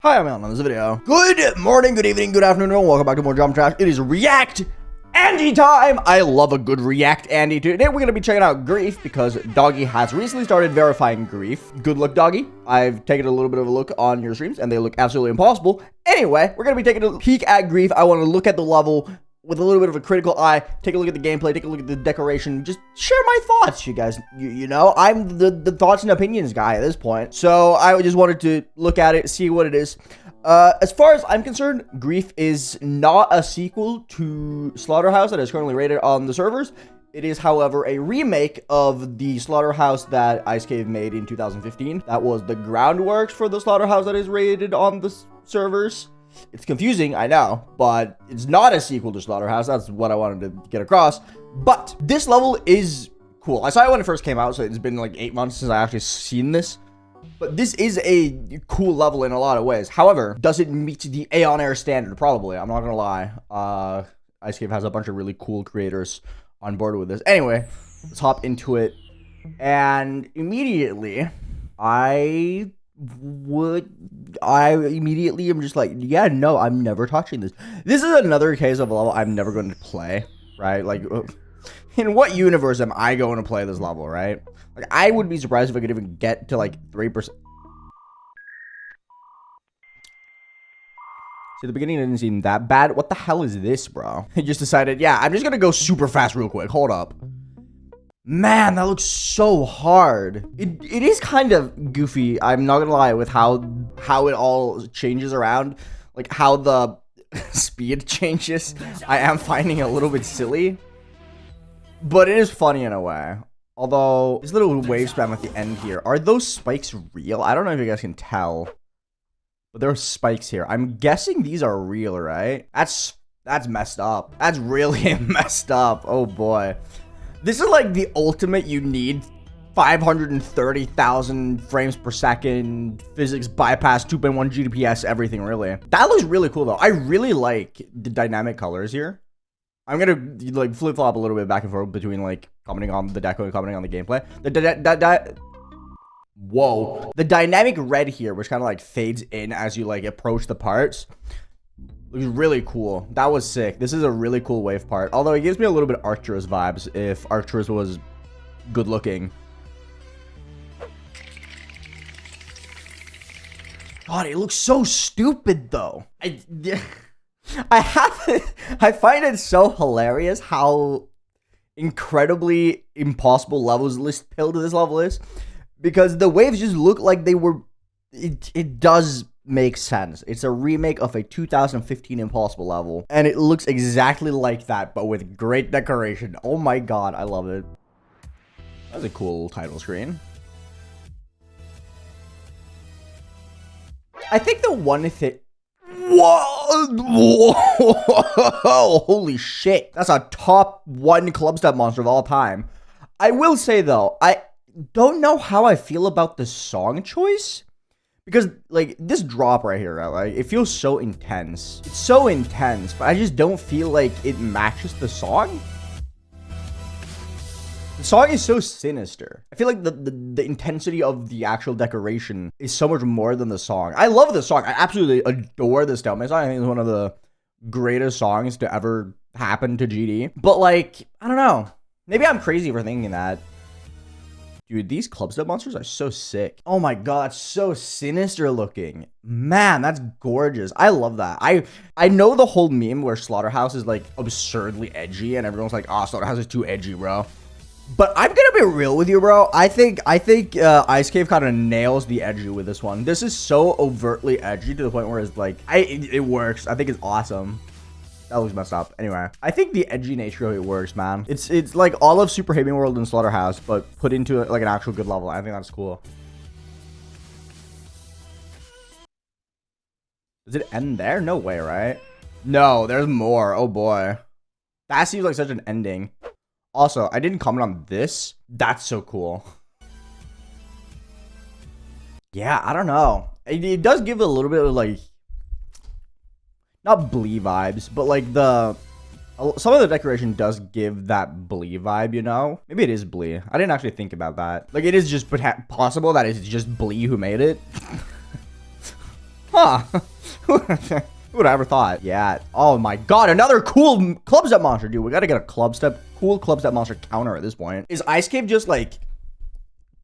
Hi, I'm Alan on this video. Good morning, good evening, good afternoon, and welcome back to more Jump Trash. It is React Andy time. I love a good React Andy. Today we're going to be checking out Grief because Doggy has recently started verifying Grief. Good luck, Doggy. I've taken a little bit of a look on your streams and they look absolutely impossible. Anyway, we're going to be taking a peek at Grief. I want to look at the level with a little bit of a critical eye, take a look at the gameplay, take a look at the decoration, just share my thoughts, you guys. You know, I'm the thoughts and opinions guy at this point. So I just wanted to look at it, see what it is. As far as I'm concerned, Grief is not a sequel to Slaughterhouse that is currently rated on the servers. It is, however, a remake of the Slaughterhouse that Icedcave made in 2015. That was the groundwork for the Slaughterhouse that is rated on the servers. It's confusing, I know, but it's not a sequel to Slaughterhouse. That's what I wanted to get across. But this level is cool. I saw it when it first came out, so it's been like 8 months since I actually seen this. But this is a cool level in a lot of ways. However, does it meet the AeonAir standard? Probably. I'm not gonna lie. Icedcave has a bunch of really cool creators on board with this. Anyway, let's hop into it. And immediately, I immediately am just like, yeah, no, I'm never touching this. This is another case of a level I'm never going to play, right? Like, in what universe am I going to play this level, right? Like, I would be surprised if I could even get to like 3%. See, the beginning didn't seem that bad. What the hell is this, bro? I just decided, yeah, I'm just gonna go super fast real quick. Hold up. Man, that looks so hard. It is kind of goofy, I'm not gonna lie, with how it all changes around. Like, how the speed changes. I am finding it a little bit silly. But it is funny in a way. Although, this little wave spam at the end here. Are those spikes real? I don't know if you guys can tell. But there are spikes here. I'm guessing these are real, right? That's messed up. That's really messed up. Oh, boy. This is like the ultimate. You need 530,000 frames per second, physics bypass, 2.1 GPS, everything really. That looks really cool though. I really like the dynamic colors here. I'm gonna like flip flop a little bit back and forth between like commenting on the deco and commenting on the gameplay. Whoa, the dynamic red here, which kind of like fades in as you like approach the parts. Looks really cool. That was sick. This is a really cool wave part. Although it gives me a little bit of Arcturus vibes if Arcturus was good looking. God, it looks so stupid though. I find it so hilarious how incredibly impossible levels list pill to this level is. Because the waves just look like they were... It does make sense. It's a remake of a 2015 impossible level. And it looks exactly like that, but with great decoration. Oh my god, I love it. That's a cool title screen. I think the one thing... Whoa! Holy shit. That's a top 1 club step monster of all time. I will say, though, I don't know how I feel about the song choice. Because, like, this drop right here, right, like, it feels so intense. It's so intense, but I just don't feel like it matches the song. The song is so sinister. I feel like the intensity of the actual decoration is so much more than the song. I love the song. I absolutely adore this Delta song. I think it's one of the greatest songs to ever happen to GD. But, like, I don't know. Maybe I'm crazy for thinking that. Dude, these club step monsters are so sick. Oh my god, so sinister looking. Man, that's gorgeous. I love that. I know the whole meme where Slaughterhouse is like absurdly edgy and everyone's like, oh, Slaughterhouse is too edgy, bro. But I'm gonna be real with you, bro. I think Icedcave kind of nails the edgy with this one. This is so overtly edgy to the point where it's like, it works. I think it's awesome. That looks messed up. Anyway, I think the edgy nature of it works, man. It's like all of Super Haven World and Slaughterhouse, but put into like an actual good level. I think that's cool. Does it end there? No way, right? No, there's more. Oh boy. That seems like such an ending. Also, I didn't comment on this. That's so cool. Yeah, I don't know. It does give a little bit of like, not Blee vibes, but like some of the decoration does give that Blee vibe, you know? Maybe it is Blee. I didn't actually think about that. Like, it is just possible that it's just Blee who made it. Huh. Who would have ever thought? Yeah. Oh my god, another cool club step monster, dude. We gotta get a cool club step monster counter at this point. Is Icedcave just like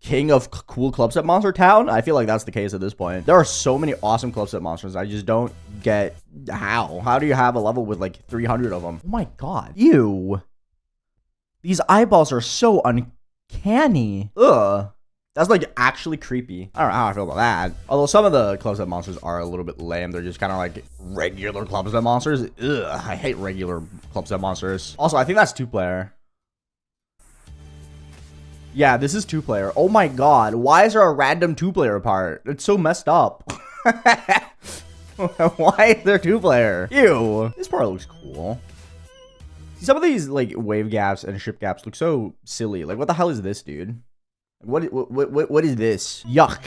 king of cool club step monster town? I feel like that's the case at this point. There are so many awesome club step monsters. I just don't get how. How do you have a level with like 300 of them? Oh my god. Ew. These eyeballs are so uncanny. Ugh. That's like actually creepy. I don't know how I feel about that. Although some of the club step monsters are a little bit lame. They're just kind of like regular club step monsters. Ugh. I hate regular club step monsters. Also, I think that's 2-player. Yeah, this is 2-player. Oh my god. Why is there a random 2-player part? It's so messed up. Why is there 2-player? Ew. This part looks cool. See, some of these like wave gaps and ship gaps look so silly. Like, what the hell is this, dude? What is this? Yuck.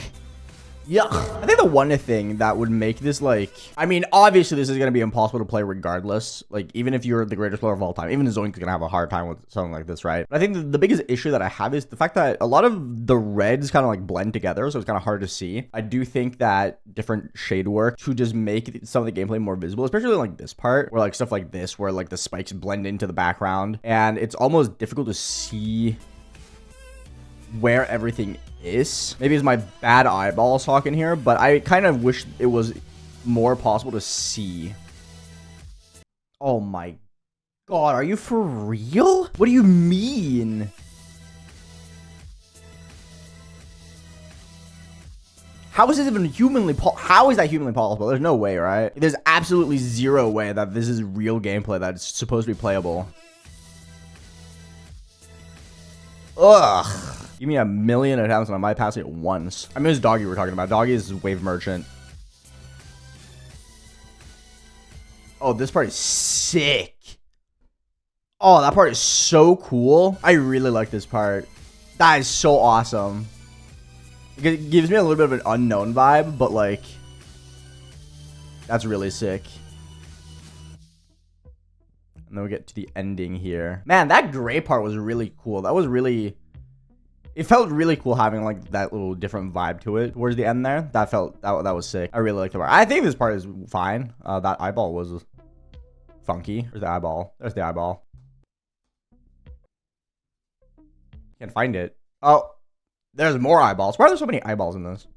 Yuck. I think the one thing that would make this like, I mean, obviously this is going to be impossible to play regardless. Like, even if you're the greatest player of all time, even Zoink's going to have a hard time with something like this, right? But I think the biggest issue that I have is the fact that a lot of the reds kind of like blend together. So it's kind of hard to see. I do think that different shade work to just make some of the gameplay more visible, especially like this part where like stuff like this, where like the spikes blend into the background and it's almost difficult to see where everything is. Maybe it's my bad eyeballs talking here, but I kind of wish it was more possible to see. Oh my god, are you for real? What do you mean? How is this even humanly how is that humanly possible? There's no way, right? There's absolutely zero way that this is real gameplay that's supposed to be playable. Ugh. Give me a million attempts and I might pass it once. I mean, it's Doggy we're talking about. Doggy is Wave Merchant. Oh, this part is sick. Oh, that part is so cool. I really like this part. That is so awesome. It gives me a little bit of an unknown vibe, but like, that's really sick. And then we get to the ending here. Man, that gray part was really cool. That was really... It felt really cool having like that little different vibe to it towards the end there. That was sick. I really liked the part. I think this part is fine. That eyeball was funky. Where's the eyeball? There's the eyeball. Can't find it. Oh, there's more eyeballs. Why are there so many eyeballs in this?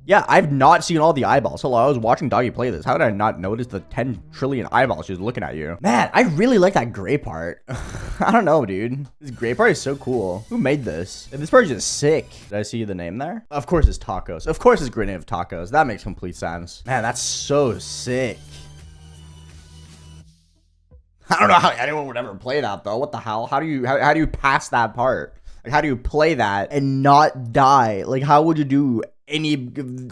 Yeah, I've not seen all the eyeballs. Hello, I was watching Doggy play this. How did I not notice the 10 trillion eyeballs she was looking at you? Man, I really like that gray part. I don't know, dude. This gray part is so cool. Who made this? This part is just sick. Did I see the name there? Of course it's Tacos. Of course it's Grenade of Tacos. That makes complete sense. Man, that's so sick. I don't know how anyone would ever play that though. What the hell? How do you pass that part? Like, how do you play that and not die? Like, how would you do any...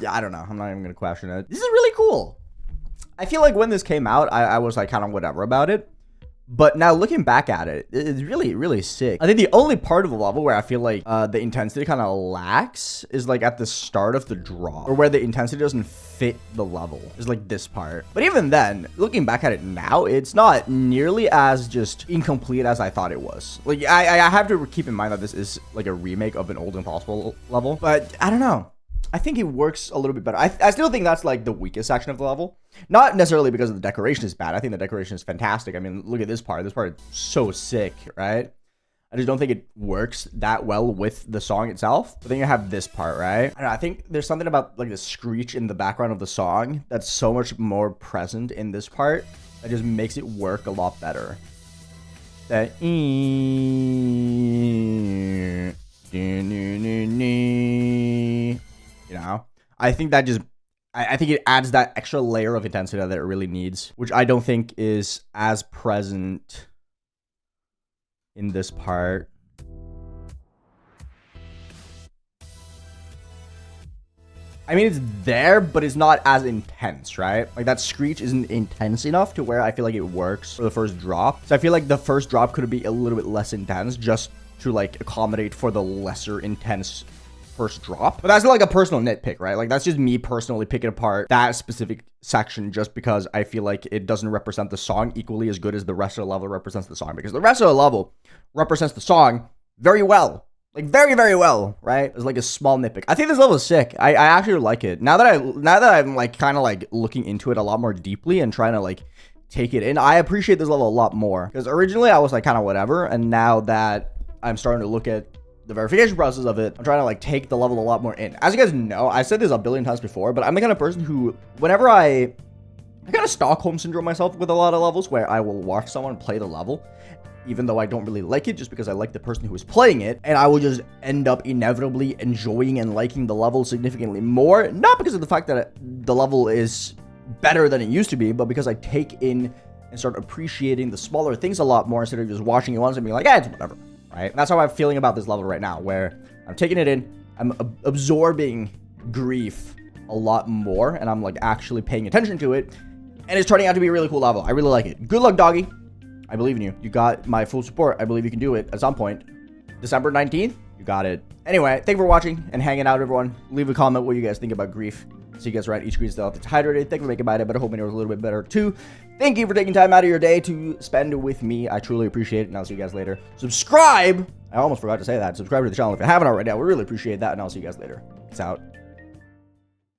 I don't know. I'm not even gonna question it. This is really cool. I feel like when this came out, I was like kind of whatever about it. But now looking back at it, it's really, really sick. I think the only part of the level where I feel like the intensity kind of lacks is like at the start of the drop, or where the intensity doesn't fit the level, is like this part. But even then, looking back at it now, it's not nearly as just incomplete as I thought it was. Like I have to keep in mind that this is like a remake of an old Impossible level, but I don't know. I think it works a little bit better. I still think that's like the weakest section of the level. Not necessarily because the decoration is bad. I think the decoration is fantastic. I mean, look at this part. This part is so sick, right? I just don't think it works that well with the song itself. But then you have this part, right? I don't know, I think there's something about like the screech in the background of the song that's so much more present in this part that just makes it work a lot better. That you know, I think that just, I think it adds that extra layer of intensity that it really needs, which I don't think is as present in this part. I mean, it's there, but it's not as intense, right? Like that screech isn't intense enough to where I feel like it works for the first drop. So I feel like the first drop could be a little bit less intense just to like accommodate for the lesser intense first drop. But that's like a personal nitpick, right? Like that's just me personally picking apart that specific section just because I feel like it doesn't represent the song equally as good as the rest of the level represents the song, because the rest of the level represents the song very well. like very, very well, right? It's like a small nitpick. I think this level is sick. I actually like it. Now that I'm like kind of like looking into it a lot more deeply and trying to like take it in, I appreciate this level a lot more. Because originally I was like kind of whatever, and now that I'm starting to look at the verification process of it, I'm trying to like take the level a lot more in. As you guys know, I said this a billion times before, but I'm the kind of person who, whenever I kind of Stockholm syndrome myself with a lot of levels, where I will watch someone play the level, even though I don't really like it, just because I like the person who is playing it, and I will just end up inevitably enjoying and liking the level significantly more, not because of the fact that the level is better than it used to be, but because I take in and start appreciating the smaller things a lot more instead of just watching it once and being like, it's whatever, right? And that's how I'm feeling about this level right now, where I'm taking it in, I'm absorbing grief a lot more, and I'm like actually paying attention to it, and it's turning out to be a really cool level. I really like it. Good luck, doggy. I believe in you. You got my full support. I believe you can do it at some point. December 19th, you got it. Anyway, thank you for watching and hanging out, everyone. Leave a comment what you guys think about grief. So you guys right, each grief still have to hydrated. Thank you for making my day better. Hoping it was a little bit better too. Thank you for taking time out of your day to spend with me. I truly appreciate it, and I'll see you guys later. Subscribe. I almost forgot to say that. Subscribe to the channel if you haven't already. I would really appreciate that, and I'll see you guys later. Peace out.